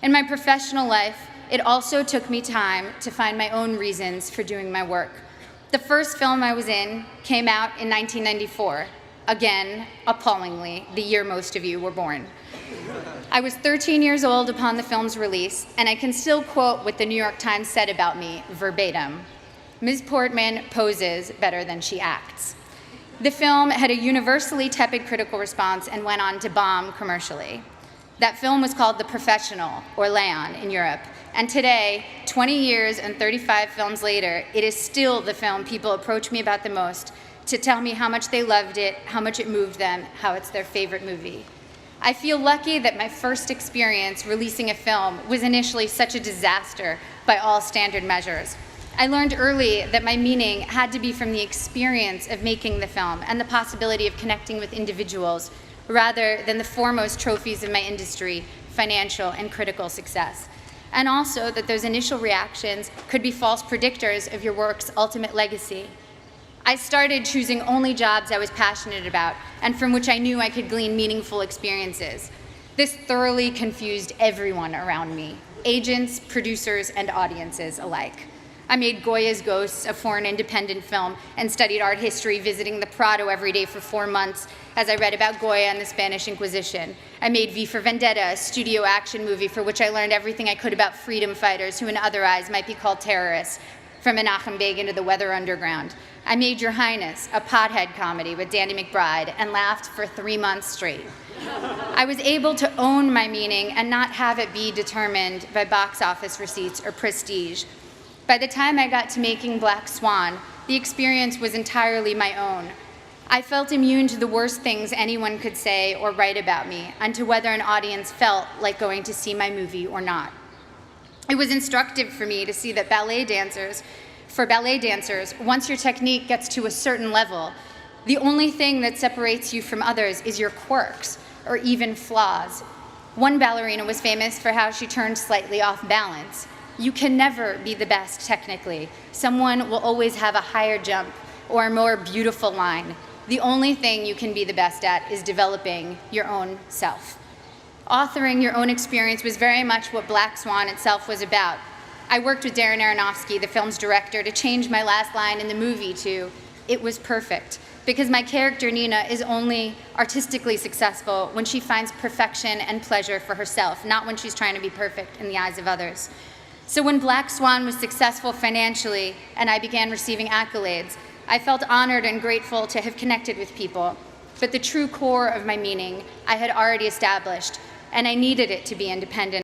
In my professional life, it also took me time to find my own reasons for doing my work. The first film I was in came out in 1994. Again, appallingly, the year most of you were born. I was 13 years old upon the film's release, and I can still quote what the New York Times said about me verbatim. Ms. Portman poses better than she acts. The film had a universally tepid critical response and went on to bomb commercially. That film was called The Professional, or Leon in Europe, and today, 20 years and 35 films later, it is still the film people approach me about the most to tell me how much they loved it, how much it moved them, how it's their favorite movie. I feel lucky that my first experience releasing a film was initially such a disaster by all standard measures. I learned early that my meaning had to be from the experience of making the film and the possibility of connecting with individuals rather than the foremost trophies of my industry, financial and critical success. And also that those initial reactions could be false predictors of your work's ultimate legacy. I started choosing only jobs I was passionate about and from which I knew I could glean meaningful experiences. This thoroughly confused everyone around me, agents, producers, and audiences alike. I made Goya's Ghosts, a foreign independent film, and studied art history, visiting the Prado every day for 4 months as I read about Goya and the Spanish Inquisition. I made V for Vendetta, a studio action movie for which I learned everything I could about freedom fighters who in other eyes might be called terrorists, from Menachem Begin to the Weather Underground. I made Your Highness, a pothead comedy with Danny McBride, and laughed for 3 months straight. I was able to own my meaning and not have it be determined by box office receipts or prestige. By the time I got to making Black Swan, the experience was entirely my own. I felt immune to the worst things anyone could say or write about me, and to whether an audience felt like going to see my movie or not. It was instructive for me to see that for ballet dancers, once your technique gets to a certain level, the only thing that separates you from others is your quirks, or even flaws. One ballerina was famous for how she turned slightly off balance. You can never be the best technically. Someone will always have a higher jump or a more beautiful line. The only thing you can be the best at is developing your own self. Authoring your own experience was very much what Black Swan itself was about. I worked with Darren Aronofsky, the film's director, to change my last line in the movie to, "It was perfect," because my character Nina is only artistically successful when she finds perfection and pleasure for herself, not when she's trying to be perfect in the eyes of others. So when Black Swan was successful financially and I began receiving accolades, I felt honored and grateful to have connected with people. But the true core of my meaning I had already established, and I needed it to be independent.